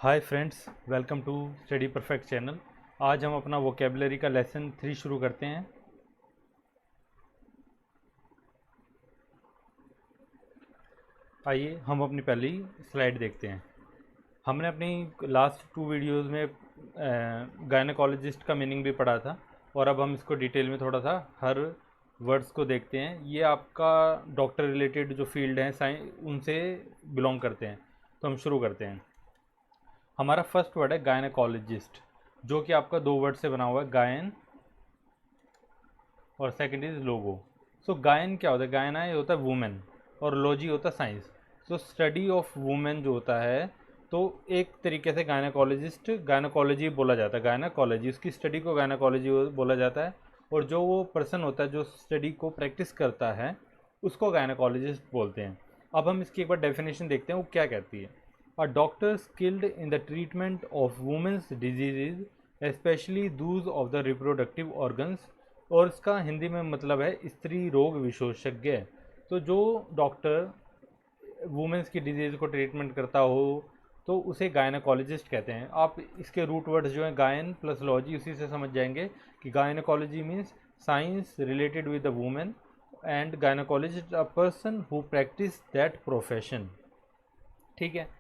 Hi friends, welcome to Study Perfect channel. आज हम अपना वोकेबलरी का लेसन 3 शुरू करते हैं। आइए हम अपनी पहली स्लाइड देखते हैं। हमने अपनी लास्ट 2 वीडियोस में गायनेकोलॉजिस्ट का मीनिंग भी पढ़ा था और अब हम इसको डिटेल में थोड़ा सा हर वर्ड्स को देखते हैं। ये आपका डॉक्टर रिलेटेड जो फील्ड है उनसे बिलोंग करते हैं। तो हम शुरू करते हैं। हमारा फर्स्ट वर्ड है गायनेकोलॉजिस्ट, जो कि आपका 2 वर्ड से बना हुआ है, गायन और सेकंड इज लोगो। सो गायन क्या होता है? गायना ये होता है वुमेन और लॉजी होता है science. So study of women जो होता है, तो एक तरीके से गायनेकोलॉजिस्ट, गायनेकोलॉजी बोला जाता है। गायनेकोलॉजी, उसकी स्टडी को गायनेकोलॉजी बोला जाता है। और जो वो पर्सन होता है जो स्टडी को प्रैक्टिस करता है, उसको गायनेकोलॉजिस्ट बोलते हैं। अब हम इसकी एक बार डेफिनेशन देखते हैं वो क्या कहती है। A doctor skilled in the treatment of women's diseases, especially those of the reproductive organs. और इसका हिंदी में मतलब है स्त्री रोग विशेषज्ञ। तो जो डॉक्टर वुमेन्स की डिजीज़ को ट्रीटमेंट करता हो तो उसे गायनेकोलॉजिस्ट कहते हैं। आप इसके रूट वर्ड्स जो हैं गायन प्लस लॉजी, उसी से समझ जाएंगे कि gynaecology means science related with the women and gynaecologist a person who practice that profession. ठीक है,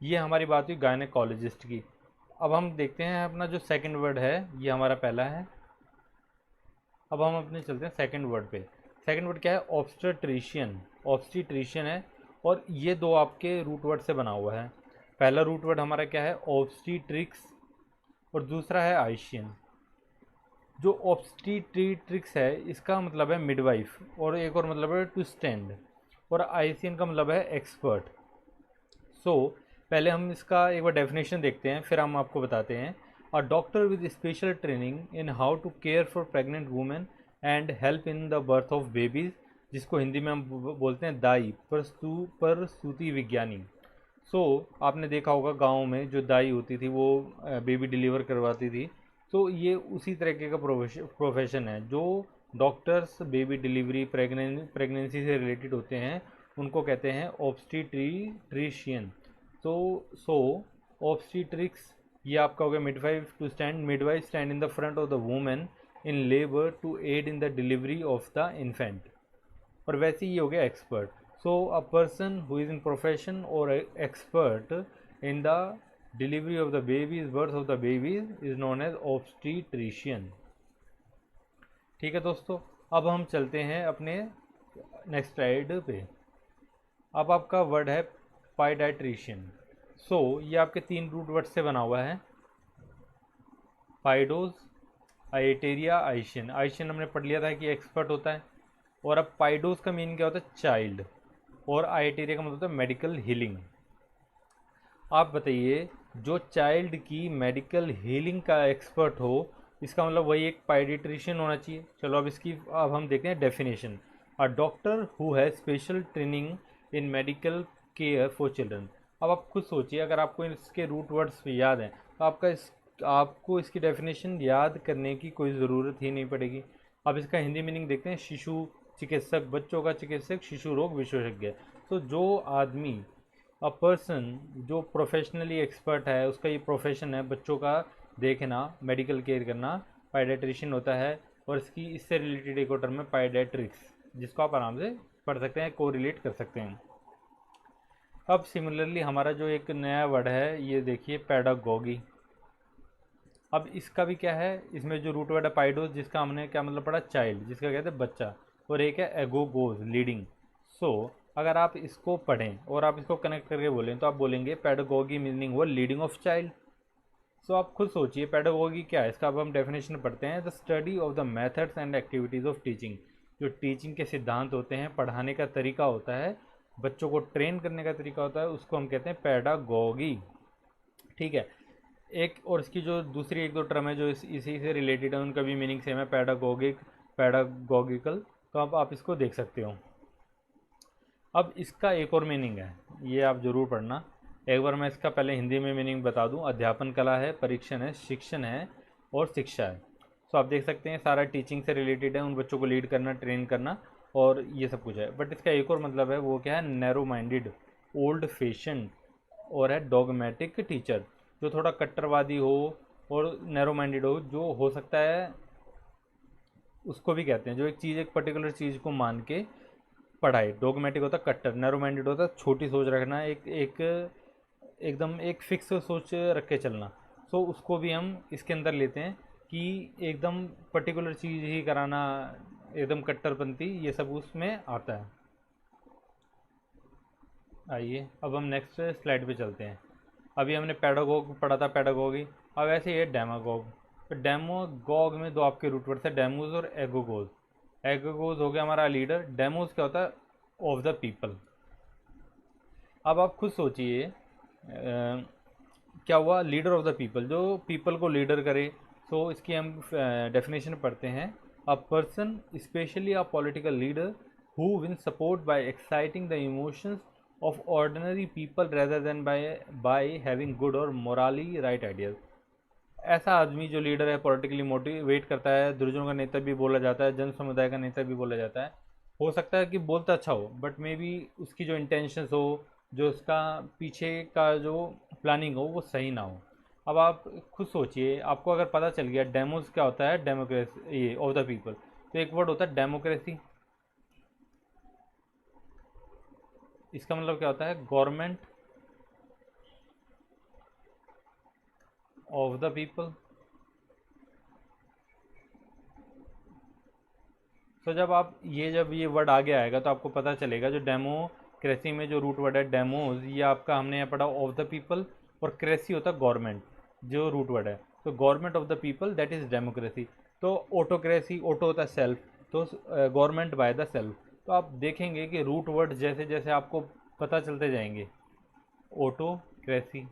ये हमारी बात हुई गायनेकोलॉजिस्ट की। अब हम देखते हैं अपना जो सेकंड वर्ड है, ये हमारा पहला है। अब हम अपने चलते हैं सेकंड वर्ड पे। सेकंड वर्ड क्या है? ऑब्स्टेट्रिशियन। ऑब्स्टेट्रिशियन है और ये दो आपके रूट वर्ड से बना हुआ है। पहला रूट वर्ड हमारा क्या है? ऑब्स्टीट्रिक्स, और दूसरा है आइशियन। जो ऑब्स्टीट्रिक्स है इसका मतलब है मिडवाइफ, और एक और मतलब है टू स्टैंड, और आइशियन का मतलब है एक्सपर्ट। सो पहले हम इसका एक बार डेफिनेशन देखते हैं, फिर हम आपको बताते हैं। A doctor with special training in how to care for pregnant women and help in the birth of babies, जिसको हिंदी में हम बोलते हैं दाई, प्रसूति विज्ञानी। आपने देखा होगा गाँव में जो दाई होती थी वो बेबी डिलीवर करवाती थी। तो ये उसी तरीके का प्रोफेशन है। जो डॉक्टर्स बेबी डिलीवरी प्रेगनेंसी से रिलेटेड होते हैं उनको कहते हैं ऑब्स्टीट्रिशियन। तो सो ऑब्स्टीट्रिक्स, ये आपका हो गया midwife to stand. Midwife stand in the front of the women in labour to aid in the delivery of the infant. और वैसे ही हो गया expert. So a person who is in profession और expert in the delivery of the babies, birth of the babies, is known as obstetrician. ठीक है दोस्तों, अब हम चलते हैं अपने नेक्स्ट स्लाइड पे। अब आपका वर्ड है पाइडाट्रिशियन। ये आपके 3 रूट वर्ड से बना हुआ है, पाइडोज, आइटेरिया, आइशियन। आइशियन हमने पढ़ लिया था कि एक्सपर्ट होता है। और अब पाइडोज का मीनिंग क्या होता है? चाइल्ड। और आइटेरिया का मतलब होता है मेडिकल हीलिंग। आप बताइए, जो चाइल्ड की मेडिकल हीलिंग का एक्सपर्ट हो, इसका मतलब वही एक पाइडिट्रिशियन होना चाहिए। चलो अब हम देखते हैं definition. A doctor who has special training in medical care for children. अब आप खुद सोचिए, अगर आपको इसके रूट वर्ड्स याद हैं तो आपको इसकी डेफिनेशन याद करने की कोई ज़रूरत ही नहीं पड़ेगी। अब इसका हिंदी मीनिंग देखते हैं। शिशु चिकित्सक, बच्चों का चिकित्सक, शिशु रोग विशेषज्ञ। तो जो आदमी, अ पर्सन जो प्रोफेशनली एक्सपर्ट है, उसका ये प्रोफेशन है बच्चों का देखना, मेडिकल केयर करना, पाइडियाट्रिशियन होता है। और इससे रिलेटेड एक और टर्म है पाइडियाट्रिक्स, जिसको आप आराम से पढ़ सकते हैं, को रिलेट कर सकते हैं। अब सिमिलरली हमारा जो एक नया वर्ड है, ये देखिए पैडागॉगी। अब इसका भी क्या है? इसमें जो रूट वर्ड है पाइडोस, जिसका हमने क्या मतलब पढ़ा? चाइल्ड, जिसका कहते हैं बच्चा। और एक है एगोगोज, लीडिंग। अगर आप इसको पढ़ें और आप इसको कनेक्ट करके बोलें तो आप बोलेंगे पैडागॉगी मीनिंग हुआ लीडिंग ऑफ चाइल्ड। आप खुद सोचिए पैडागॉगी क्या है। इसका अब हम डेफिनेशन पढ़ते हैं। The study of the methods and activities of teaching. जो टीचिंग के सिद्धांत होते हैं, पढ़ाने का तरीका होता है, बच्चों को ट्रेन करने का तरीका होता है, उसको हम कहते हैं पैडागॉगी। ठीक है, एक और इसकी जो दूसरी 1-2 टर्म है जो इसी से रिलेटेड है, उनका भी मीनिंग सेम है, पैडागॉगिक, पैडागॉगिकल। तो अब आप इसको देख सकते हो। अब इसका एक और मीनिंग है, ये आप ज़रूर पढ़ना। एक बार मैं इसका पहले हिंदी में मीनिंग बता दूं। अध्यापन कला है, परीक्षण है, शिक्षण है और शिक्षा है। आप देख सकते हैं सारा टीचिंग से रिलेटेड है, उन बच्चों को लीड करना, ट्रेन करना, और ये सब कुछ है। बट इसका एक और मतलब है, वो क्या है? नैरो माइंडेड, ओल्ड फैशन, और है डॉगमेटिक टीचर। जो थोड़ा कट्टरवादी हो और नैरो माइंडेड हो हो सकता है, उसको भी कहते हैं जो एक चीज़, एक पर्टिकुलर चीज़ को मान के पढ़ाई। डोगमेटिक होता है कट्टर, नैरो माइंडेड होता है छोटी सोच रखना, एक एक एकदम एक फिक्स सोच रख के चलना। सो उसको भी हम इसके अंदर लेते हैं कि एकदम पर्टिकुलर चीज़ ही कराना, एकदम कट्टरपंथी, ये सब उसमें आता है। आइए अब हम नेक्स्ट स्लाइड पे चलते हैं। अभी हमने पैडागोग पढ़ा था, पैडागोगी। अब ऐसे ही है डेमागोग। तो डेमोगोग में दो आपके रूट वर्ड्स है, डेमोज और एगोगोज। एगोगोज हो गया हमारा लीडर, डेमोज क्या होता है, ऑफ द पीपल। अब आप खुद सोचिए, क्या हुआ, लीडर ऑफ द पीपल, जो पीपल को लीडर करे। सो इसकी हम डेफिनेशन पढ़ते हैं, a person specially a political leader who win support bye exciting the emotions of ordinary people rather than by having good और मोराली राइट आइडियाज। ऐसा आदमी जो लीडर है, पॉलिटिकली मोटिवेट करता है, दुर्जनों का नेता भी बोला जाता है, जन समुदाय का नेता भी बोला जाता है। हो सकता है कि बोलता अच्छा हो, बट मे बी उसकी जो इंटेंशंस हो, जो उसका पीछे का जो प्लानिंग हो, वो सही ना हो। अब आप खुद सोचिए, आपको अगर पता चल गया डेमोस क्या होता है, डेमोक्रेसी, ये ऑफ द पीपल, तो एक वर्ड होता है डेमोक्रेसी। इसका मतलब क्या होता है, गवर्नमेंट ऑफ द पीपल। तो जब ये वर्ड आगे आएगा तो आपको पता चलेगा, जो डेमोक्रेसी में जो रूट वर्ड है डेमोज, ये आपका हमने यहाँ पढ़ा ऑफ द पीपल, और क्रेसी होता है गवर्नमेंट, जो रूट वर्ड है। तो government of the people that is democracy. तो ऑटोक्रेसी, ऑटो होता है सेल्फ, तो गवर्नमेंट बाय द सेल्फ। तो आप देखेंगे कि रूट वर्ड जैसे जैसे आपको पता चलते जाएंगे, ऑटोक्रेसी,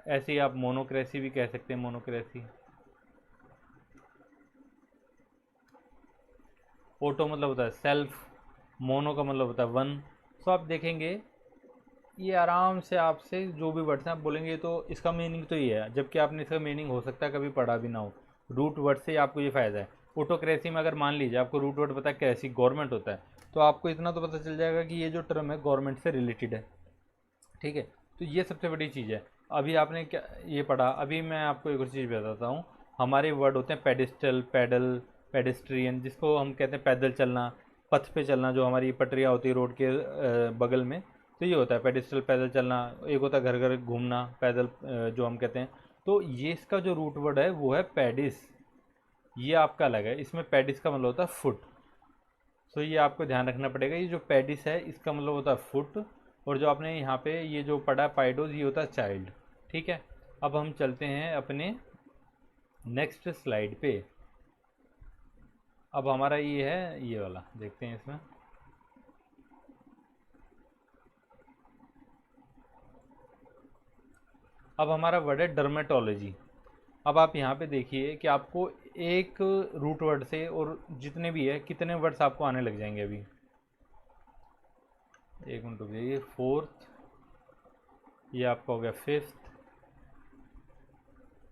ऐसे ही आप मोनोक्रेसी भी कह सकते हैं, मोनोक्रेसी। ऑटो मतलब होता है सेल्फ, मोनो का मतलब होता है वन। सो आप देखेंगे ये आराम से आपसे जो भी वर्ड्स हैं आप बोलेंगे तो इसका मीनिंग तो ये है, जबकि आपने इसका मीनिंग हो सकता है कभी पढ़ा भी ना हो। रूट वर्ड से आपको ये फ़ायदा है। ऑटोक्रेसी में अगर मान लीजिए आपको रूट वर्ड पता है कैसी गवर्नमेंट होता है, तो आपको इतना तो पता चल जाएगा कि ये जो टर्म है गवर्नमेंट से रिलेटेड है। ठीक है, तो ये सबसे बड़ी चीज़ है। अभी आपने क्या ये पढ़ा, अभी मैं आपको एक और चीज़ बताता हूँ। हमारे वर्ड होते हैं पेडिस्टल, पैडल, पेडिस्ट्रियन, जिसको हम कहते हैं पैदल चलना, पथ पे चलना, जो हमारी पटरियाँ होती है रोड के बगल में। तो ये होता है पेडिस्टल, पैदल चलना। एक होता है घर घर घूमना, पैदल, जो हम कहते हैं। तो ये इसका जो रूट वर्ड है वो है पैडिस। ये आपका अलग है, इसमें पैडिस का मतलब होता है फुट। सो ये आपको ध्यान रखना पड़ेगा, ये जो पेडिस है इसका मतलब होता है फुट, और जो आपने यहाँ पे ये जो पढ़ा पाइडोज, ये होता है चाइल्ड। ठीक है, अब हम चलते हैं अपने नेक्स्ट स्लाइड पे। अब हमारा ये है, ये वाला देखते हैं इसमें। अब हमारा वर्ड है डर्मेटोलॉजी। अब आप यहाँ पे देखिए कि आपको एक रूट वर्ड से और जितने भी है कितने वर्ड्स आपको आने लग जाएंगे अभी। एक मिनट रुकिए, फोर्थ, ये आपका हो गया फिफ्थ,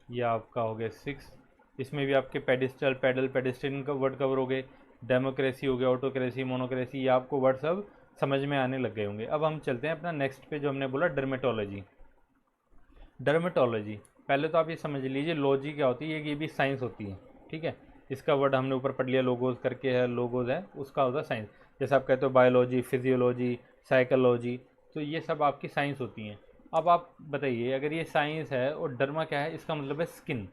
ये आपका हो गया सिक्स। इसमें भी आपके पेडिस्टल, पैडल, पेडिस्ट्रियन का वर्ड कवर हो गए। डेमोक्रेसी हो गया, ऑटोक्रेसी, मोनोक्रेसी, ये आपको वर्ड सब समझ में आने लग गए होंगे। अब हम चलते हैं अपना नेक्स्ट पे, जो हमने बोला डर्मेटोलॉजी। डर्मेटोलॉजी, पहले तो आप ये समझ लीजिए लॉजी क्या होती है, ये भी साइंस होती है। ठीक है, इसका वर्ड हमने ऊपर पढ़ लिया, लोगोज करके है, लोगोज है, उसका होता है साइंस। जैसे आप कहते हो बायोलॉजी, फिजियोलॉजी, साइकोलॉजी, तो ये सब आपकी साइंस होती हैं। अब आप बताइए, अगर ये साइंस है और डर्मा क्या है, इसका मतलब है skin.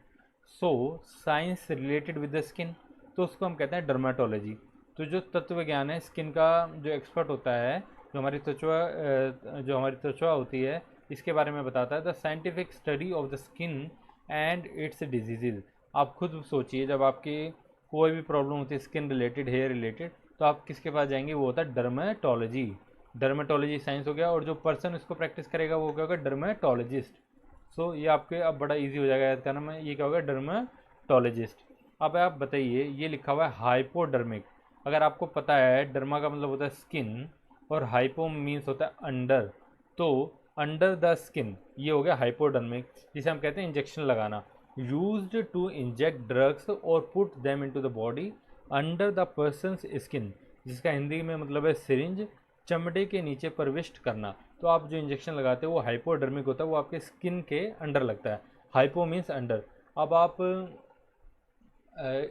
So science related with the skin, तो उसको हम कहते हैं डर्माटोलॉजी। तो जो तत्व ज्ञान है, स्किन का जो एक्सपर्ट होता है, जो हमारी त्वचा होती है, इसके बारे में बताता है, the scientific study of the skin and it's diseases. आप खुद सोचिए, जब आपकी कोई भी प्रॉब्लम होती है स्किन रिलेटेड, हेयर रिलेटेड, तो आप किसके पास जाएंगे, वो होता है डर्मेटोलॉजी। डर्मेटोलॉजी साइंस हो गया, और जो पर्सन इसको प्रैक्टिस करेगा वो क्या होगा, डर्मेटोलॉजिस्ट। सो ये आपके अब बड़ा इजी हो जाएगा याद करना, में ये क्या होगा, डर्मेटोलॉजिस्ट। अब आप बताइए, ये लिखा हुआ है हाइपोडर्मिक। अगर आपको पता है डर्मा का मतलब होता है स्किन, और हाइपो मीन्स होता है अंडर, तो अंडर द स्किन ये हो गया हाइपोडर्मिक, जिसे हम कहते हैं इंजेक्शन लगाना। यूज्ड टू इंजेक्ट ड्रग्स और put them into the body under the persons skin, जिसका हिंदी में मतलब है सिरिंज, चमड़े के नीचे प्रविष्ट करना। तो आप जो इंजेक्शन लगाते हो वो हाइपोडर्मिक होता है, वो आपके स्किन के अंडर लगता है। Hypo means under. अब आप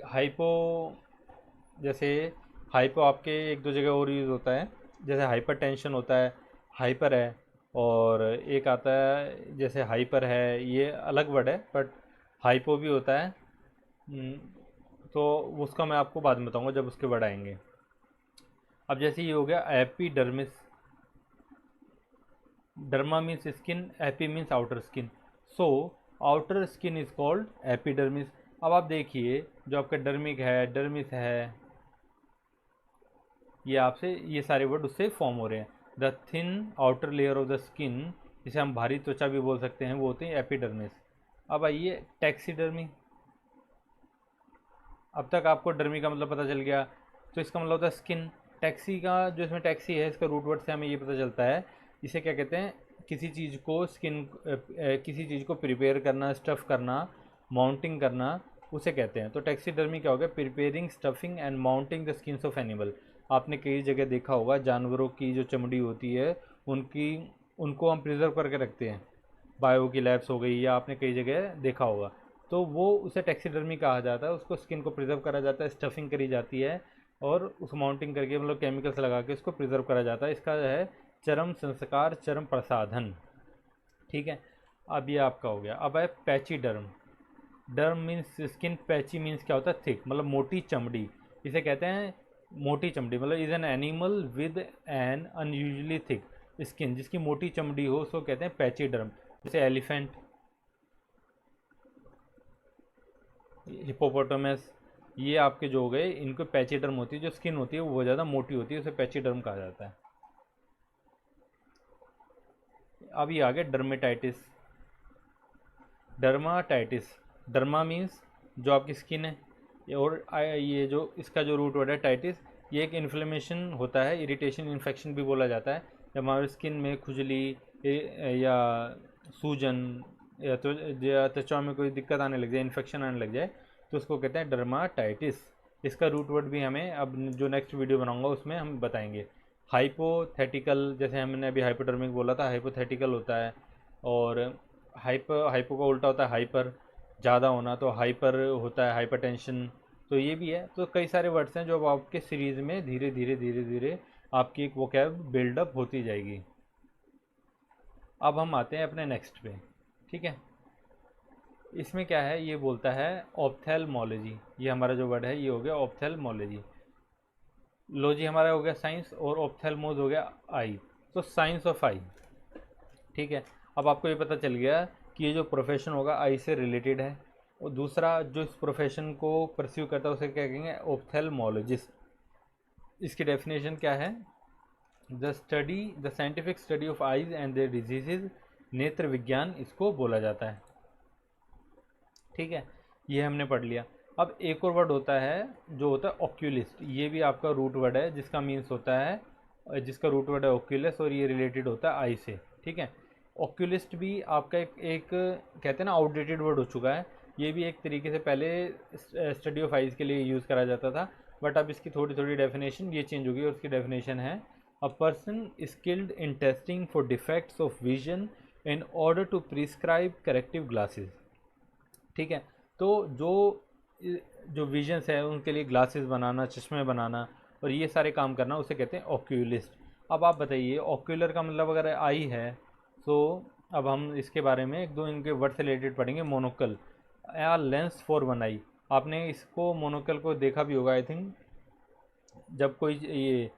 हाइपो, जैसे हाइपो आपके एक दो जगह और यूज़ होता है, जैसे हाइपर टेंशन होता है, हाइपर है, और एक आता है जैसे हाइपर है, ये अलग वर्ड है, बट हाइपो भी होता है। हम्म, तो उसका मैं आपको बाद में बताऊंगा जब उसके वर्ड आएंगे। अब जैसे ये हो गया epidermis, derma means skin, AP means outer skin. So outer skin is called epidermis. अब आप देखिए जो आपका डर्मिक है, डर्मिस है, ये आपसे ये सारे वर्ड उससे फॉर्म हो रहे हैं। The thin outer layer of the skin, जिसे हम भारी त्वचा भी बोल सकते हैं, वो होते हैं एपिडर्मिस। अब आइए टैक्सीडर्मी। अब तक आपको डर्मी का मतलब पता चल गया, तो इसका मतलब होता है स्किन। टैक्सी का जो इसमें टैक्सी है, इसका रूट वर्ड से हमें ये पता चलता है, इसे क्या कहते हैं, किसी चीज़ को स्किन, किसी चीज़ को प्रिपेयर करना, स्टफ़ करना, माउंटिंग करना, उसे कहते हैं। तो टैक्सीडर्मी क्या हो गया, preparing, stuffing and mounting the skins of animal. आपने कई जगह देखा होगा जानवरों की जो चमड़ी होती है, उनकी उनको हम प्रिजर्व करके रखते हैं, बायो की लैब्स हो गई, या आपने कई जगह देखा होगा। तो वो उसे टैक्सीडर्मी कहा जाता है, उसको स्किन को प्रिजर्व करा जाता है, स्टफिंग करी जाती है, और उस माउंटिंग करके मतलब केमिकल्स लगा के उसको प्रिजर्व करा जाता है। इसका है चरम संस्कार, चरम प्रसाधन। ठीक है, अब ये आपका हो गया। अब है patchy डर्म। डर्म means skin, patchy means क्या होता है, थिक, मतलब मोटी चमड़ी। इसे कहते हैं मोटी चमड़ी, मतलब is an animal with an unusually thick skin, जिसकी मोटी चमड़ी हो उसको कहते हैं पैची डर्म। जैसे एलिफेंट, हिपोपोटामस, ये आपके जो हो गए, इनको पैचीडर्म होती है, जो स्किन होती है वो बहुत ज़्यादा मोटी होती है, उसे पैचीडर्म कहा जाता है। अब ये आ गया डर्मेटाइटिस। डर्माटाइटिस, डर्मा मीन्स जो आपकी स्किन है, और ये जो इसका जो रूट वर्ड है टाइटिस, ये एक इन्फ्लेमेशन होता है, इरिटेशन, इन्फेक्शन भी बोला जाता है। जब हमारे स्किन में खुजली या सूजन या त्वचा में कोई दिक्कत आने लग जाए, इन्फेक्शन आने लग जाए, तो उसको कहते हैं डर्माटाइटिस। इसका रूट वर्ड भी हमें अब जो नेक्स्ट वीडियो बनाऊंगा उसमें हम बताएंगे। हाइपोथेटिकल, जैसे हमने अभी हाइपोडर्मिक बोला था, हाइपोथेटिकल होता है। और हाइपो का उल्टा होता है हाइपर, ज़्यादा होना, तो हाइपर होता है हाइपरटेंशन। तो ये भी है। तो कई सारे वर्ड्स हैं जो अब आपके सीरीज़ में धीरे धीरे धीरे धीरे आपकी एक वोकैब बिल्डअप होती जाएगी। अब हम आते हैं अपने नेक्स्ट पे। ठीक है, इसमें क्या है, ये बोलता है ऑप्थेल्मोलॉजी। ये हमारा जो वर्ड है ये हो गया ऑप्थेल्मोलॉजी। लॉजी हमारा हो गया साइंस, और ऑप्थेल्मोज हो गया आई, तो साइंस ऑफ आई। ठीक है, अब आपको ये पता चल गया कि ये जो प्रोफेशन होगा आई से रिलेटेड है। और दूसरा जो इस प्रोफेशन को परस्यू करता है उसे क्या कहेंगे, ऑप्थेल्मोलॉजिस्ट। इसकी डेफिनेशन क्या है, the scientific study of eyes and their diseases, नेत्र विज्ञान इसको बोला जाता है। ठीक है, ये हमने पढ़ लिया। अब एक और वर्ड होता है जो होता है ऑक्यूलिस्ट। ये भी आपका रूट वर्ड है, जिसका मीन्स होता है, जिसका रूट वर्ड है ऑक्यूलस, और ये रिलेटेड होता है आई से। ठीक है, ऑक्यूलिस्ट भी आपका एक कहते हैं ना आउटडेटेड वर्ड हो चुका है। ये भी एक तरीके से पहले स्टडी ऑफ आइज के लिए यूज़ करा जाता था, बट अब इसकी थोड़ी थोड़ी डेफिनेशन ये चेंज होगी, और उसकी डेफिनेशन है a person skilled in testing for defects of vision in order to prescribe corrective glasses. ठीक है, तो जो जो विजन्स है उनके लिए ग्लासेस बनाना, चश्मे बनाना, और ये सारे काम करना, उसे कहते हैं ऑक्यूलिस्ट। अब आप बताइए, ऑक्यूलर का मतलब अगर आई है, तो अब हम इसके बारे में एक दो इनके वर्ड से रिलेटेड पढ़ेंगे। मोनोकल, या लेंस फॉर वन आई। आपने इसको मोनोकल को देखा भी होगा आई थिंक, जब कोई ये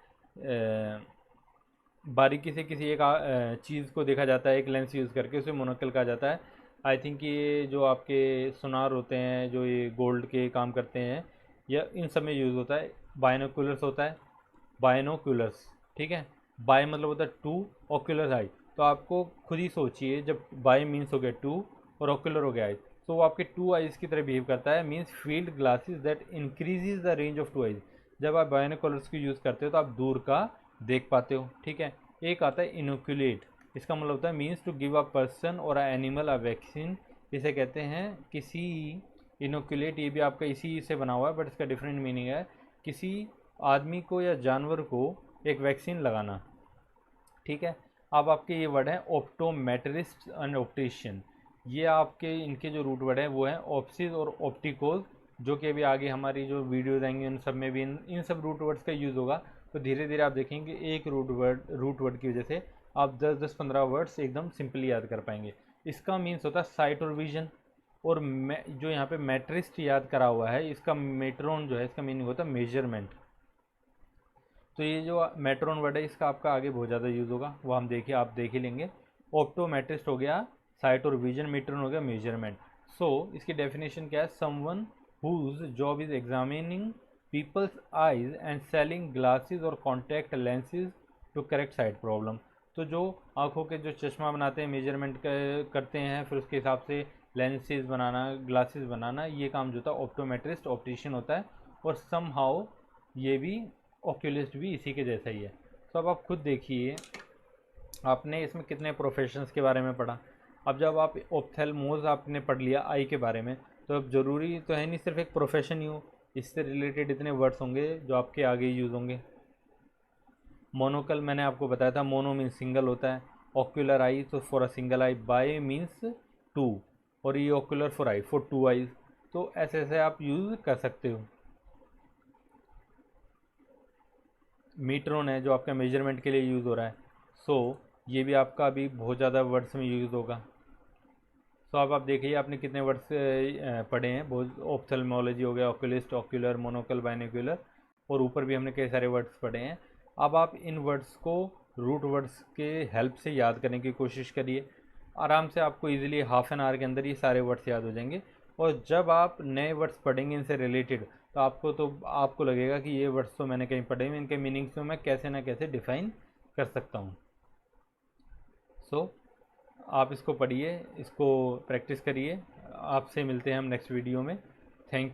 बारीकी से किसी एक चीज़ को देखा जाता है एक लेंस यूज़ करके, उसे मोनोकल कहा जाता है। आई थिंक ये जो आपके सोनार होते हैं, जो ये गोल्ड के काम करते हैं, या इन सब में यूज़ होता है। बायनोकुलर्स होता है, बायनोकुलर्स। ठीक है, बाय मतलब होता है टू, ऑक्यूलर आई। तो आपको खुद ही सोचिए, जब बाय मीन्स हो गया टू और ऑक्यूलर हो गया आई, तो वो आपके टू आइज़ की तरह बिहेव करता है। Means field glasses that increases the range of two eyes. जब आप बायनोकुलर्स को यूज़ करते हो तो आप दूर का देख पाते हो। ठीक है, एक आता है इनोक्यूलेट। इसका मतलब होता है means to give a person और अ एनिमल अ वैक्सीन। इसे कहते हैं किसी, इनोक्यूलेट ये भी आपका इसी से बना हुआ है, बट इसका डिफरेंट मीनिंग है, किसी आदमी को या जानवर को एक वैक्सीन लगाना। ठीक है, अब आपके ये वर्ड हैं ऑप्टोमेट्रिस्ट एंड ऑप्टिशियन, ये आपके इनके जो रूट वर्ड हैं वो हैं ऑप्सिस और ऑप्टिकोज, जो कि अभी आगे हमारी जो वीडियोज आएंगी उन सब में भी इन सब रूट वर्ड्स का यूज़ होगा। तो धीरे धीरे आप देखेंगे एक रूट वर्ड की वजह से आप 10-15 वर्ड्स एकदम सिंपली याद कर पाएंगे। इसका मीन्स होता है साइट और विजन। और जो यहाँ पे मैट्रिस्ट याद करा हुआ है, इसका मेट्रोन जो है इसका मीनिंग होता है मेजरमेंट। तो ये जो मेट्रोन वर्ड है इसका आपका आगे बहुत ज़्यादा यूज़ होगा, वो आप देख ही लेंगे। ऑप्टोमेट्रिस्ट हो गया साइट और विजन, मेट्रोन हो गया मेजरमेंट। सो इसकी डेफिनेशन क्या है? Someone whose job is examining people's eyes and selling glasses और contact lenses to correct sight problem. तो जो आंखों के जो चश्मा बनाते हैं, मेजरमेंट करते हैं, फिर उसके हिसाब से लेंसेज बनाना, ग्लासेस बनाना, ये काम जो होता है ऑप्टोमेट्रिस्ट ऑप्टिशियन होता है। और सम हाउ ये भी ओक्यूलिस्ट भी इसी के जैसा ही है। तो अब आप खुद देखिए, आपने इसमें कितने प्रोफेशंस के बारे में पढ़ा। अब जब आप ऑप्थेल्मोज आपने पढ़ लिया आई के बारे में, तो अब ज़रूरी तो है नहीं सिर्फ एक प्रोफेशन ही हो, इससे रिलेटेड इतने वर्ड्स होंगे जो आपके आगे यूज़ होंगे। मोनोकल मैंने आपको बताया था, मोनो मीन्स सिंगल होता है, ऑक्यूलर आई तो for a single eye, by means two, और ये ocular for eye for two eyes. तो ऐसे ऐसे आप यूज़ कर सकते हो। मीट्रोन है जो आपका मेजरमेंट के लिए यूज़ हो रहा है। सो ये भी आपका अभी बहुत ज़्यादा वर्ड्स में यूज़ होगा। सो अब आप देखिए आपने कितने वर्ड्स पढ़े हैं। बहुत ऑप्थेल्मोलॉजी हो गया, ऑक्यूलिस्ट, ऑक्यूलर, मोनोकल, बाइनोक्यूलर, और ऊपर भी हमने कई सारे वर्ड्स पढ़े हैं। अब आप इन वर्ड्स को रूट वर्ड्स के हेल्प से याद करने की कोशिश करिए। आराम से आपको इजीली हाफ एन आवर के अंदर ये सारे वर्ड्स याद हो जाएंगे। और जब आप नए वर्ड्स पढ़ेंगे इनसे रिलेटेड, तो आपको लगेगा कि ये वर्ड्स तो मैंने कहीं पढ़े हुए, इनके मीनिंग्स तो मैं कैसे ना कैसे डिफाइन कर सकता हूँ। सो आप इसको पढ़िए, इसको प्रैक्टिस करिए। आपसे मिलते हैं हम नेक्स्ट वीडियो में। थैंक